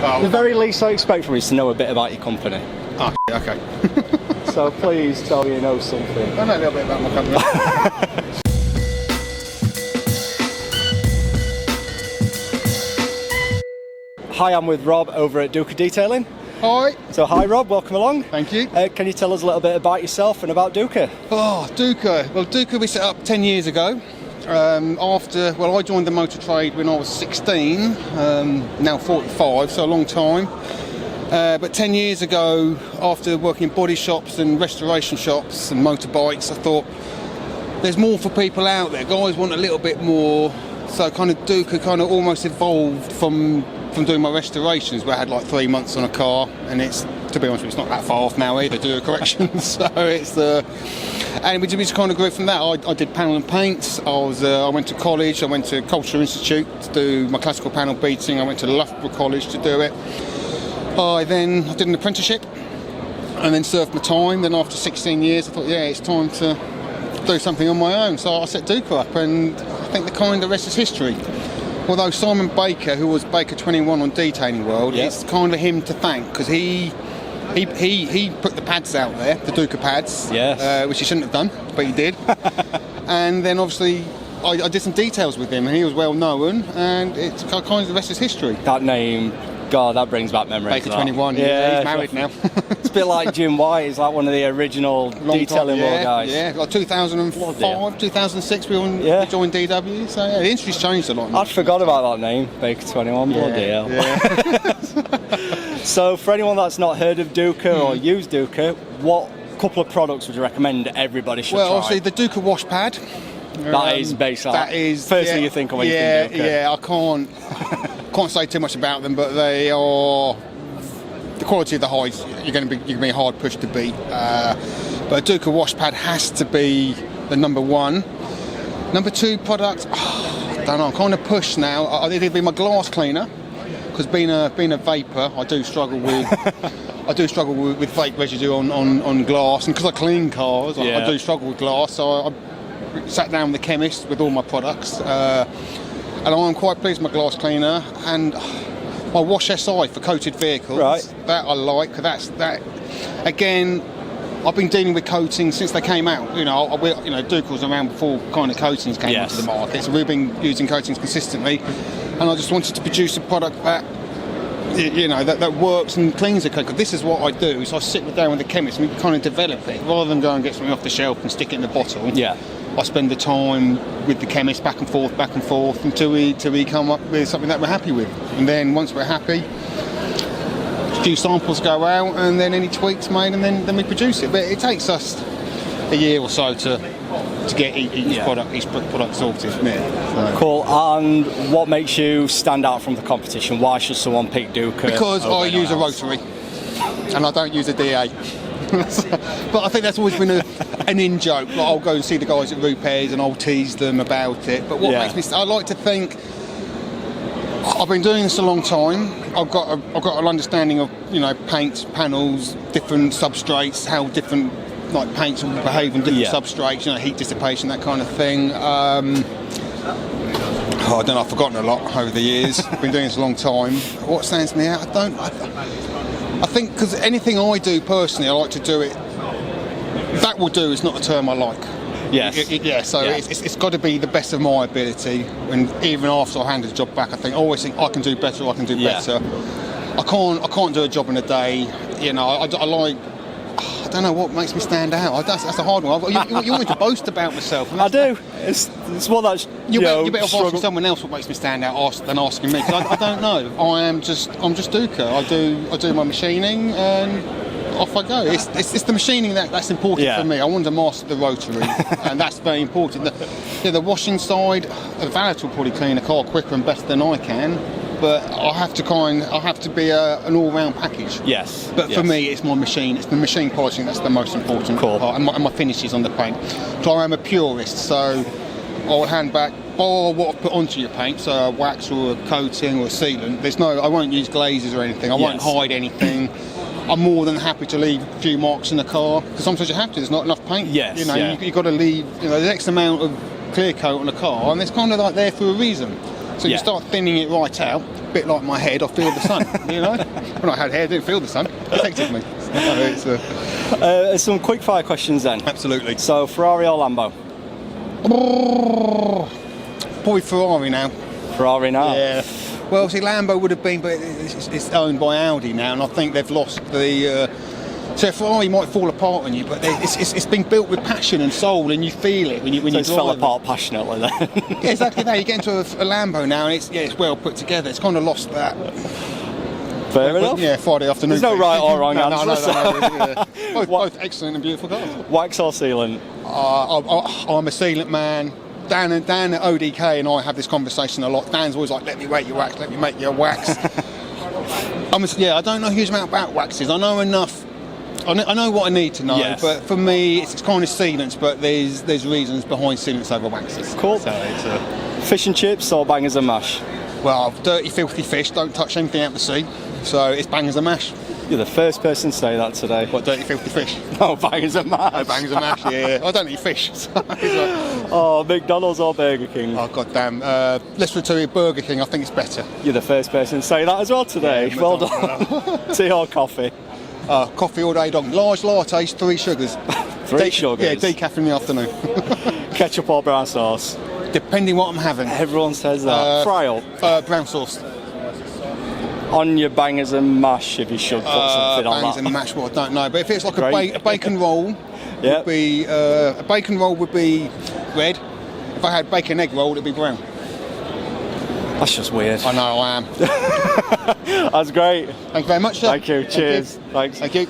Oh. The very least I expect from you is to know a bit about your company. Oh, okay. So please tell me you know something. I know a little bit about my company. Hi, I'm with Rob over at Dooka Detailing. Hi. So hi Rob, welcome along. Thank you. Can you tell us a little bit about yourself and about Dooka? Oh, Dooka. Well, Dooka we set up 10 years ago. I joined the motor trade when I was 16, now 45, so a long time. But 10 years ago, after working in body shops and restoration shops and motorbikes, I thought there's more for people out there. Guys want a little bit more. So kind of Dooka kind of almost evolved from doing my restorations, where I had like 3 months on a car, and it's, to be honest with you, it's not that far off now either, do a correction. So it's and we just kind of grew from that. I did panel and paints. I went to college. I went to Culture Institute to do my classical panel beating. I went to Loughborough College to do it. I did an apprenticeship and then served my time. Then after 16 years, I thought, yeah, it's time to do something on my own. So I set Dooka up, and I think the rest is history. Although Simon Baker, who was Baker 21 on Detailing World, it's kind of him to thank, because he put the pads out there, the Dooka pads, which he shouldn't have done, but he did. And then obviously I did some details with him, and he was well known, and it's kind of the rest is history. That name, God, that brings back memories. Baker 21, he's married now. It's a bit like Jim White. He's like one of the original Detailing World guys. Yeah, like 2005, 2006 we joined DW, so yeah, the industry's changed a lot. I'd forgot about that name, Baker 21, bloody hell. Yeah. So for anyone that's not heard of Dooka or used Dooka, what couple of products would you recommend everybody should try? Well, obviously the Dooka wash pad. That is basically that is first thing you think of when you think Dooka. Yeah, I can't say too much about them, but they are, the quality of the hides you're going to be hard pushed to beat. But a Dooka wash pad has to be the number one. Number two product, I don't know. I'm kind of pushed now. It'd be my glass cleaner, because being a vapor, I do struggle with vape residue on glass, and because I clean cars, I do struggle with glass. So I sat down with the chemist with all my products, and I'm quite pleased with my glass cleaner. And my Wash SI for coated vehicles, that I like. That again, I've been dealing with coatings since they came out. Dooka was around before kind of coatings came onto the market, so we've been using coatings consistently. And I just wanted to produce a product that that works and cleans the coat. This is what I do. So I sit down with the chemist and we kind of develop it, rather than go and get something off the shelf and stick it in the bottle. Yeah. I spend the time with the chemist back and forth until we come up with something that we're happy with. And then once we're happy, a few samples go out, and then any tweaks made, and then we produce it. But it takes us a year or so to get each product sorted. So. Cool. And what makes you stand out from the competition? Why should someone pick Dooka? Because I use a rotary and I don't use a DA. But I think that's always been an in-joke. Like, I'll go and see the guys at Rupairs and I'll tease them about it. But what makes me, I like to think, I've been doing this a long time. I've got an understanding of paints, panels, different substrates, how different paints will behave on different substrates, heat dissipation, that kind of thing. I don't know, I've forgotten a lot over the years. I've been doing this a long time. What stands me out? I think because anything I do personally, I like to do it. That will do is not a term I like. Yes. It's got to be the best of my ability. And even after I hand the job back, I always think I can do better. Better. I can't do a job in a day. I don't know what makes me stand out. That's a hard one. You want me to boast about myself? I do. It's one that's you better off asking someone else what makes me stand out than asking me. Because I don't know. I'm just Dooka. I do my machining and off I go. It's the machining that's important for me. I want to master the rotary, and that's very important. The washing side, the valet will probably clean a car quicker and better than I can. But I have to be an all-round package. Yes. But for me, it's my machine. It's the machine polishing that's the most important part, and my finishes on the paint. So I am a purist. So I'll hand back what I've put onto your paint, so a wax or a coating or a sealant. I won't use glazes or anything. I won't hide anything. I'm more than happy to leave a few marks in the car, because sometimes you have to. There's not enough paint. Yes. You've got to leave. There's X amount of clear coat on the car, and it's kind of like there for a reason. So you start thinning it right out, a bit like my head, I feel the sun, you know? When I had hair, I didn't feel the sun, it affected me. So it's, Some quick fire questions then. absolutely. So, Ferrari or Lambo? Probably Ferrari now. Ferrari now. Yeah. Well, see, Lambo would have been, but it's owned by Audi now, and I think they've lost the. So Ferrari might fall apart on you, but it's been built with passion and soul, and you feel it when you So it's drive fell it. apart passionately then. Yeah, exactly that. You get into a Lambo now, and it's well put together. It's kind of lost that. Fair enough. Yeah, Friday afternoon. There's no right or wrong no, answer. yeah. both excellent and beautiful cars. Wax or sealant? I'm a sealant man. Dan at ODK and I have this conversation a lot. Dan's always like, let me make your wax, let me make your wax. I don't know a huge amount about waxes. I know enough. I know what I need to know, Yes. but for me, it's kind of sealants, but there's reasons behind sealants over waxes. Cool. So it's Fish and chips or bangers and mash? well, dirty, filthy fish, don't touch anything out the sea. So it's bangers and mash. You're the first person to say that today. What, dirty, filthy fish? Oh, bangers and mash. Oh, bangers and mash, yeah. I don't eat fish. So it's like, Oh, McDonald's or Burger King? oh, goddamn. Let's return to Burger King, I think it's better. You're the first person to say that as well today. Yeah, Well done. Tea or coffee? Coffee all day long. Large lattes, 3 sugars. Three sugars? Yeah, decaf in the afternoon. Ketchup or brown sauce? Depending what I'm having. Everyone says that. Fry up? Brown sauce. On your bangers and mash, if you should put something on Bangers that. and mash, well, I don't know. But if it's like Great. a bacon roll, Yep. would be a bacon roll would be red. If I had bacon egg roll, it'd be brown. That's just weird. I know I am. That's great. Thank you very much, sir. Thank you. Cheers. Thanks. Thank you.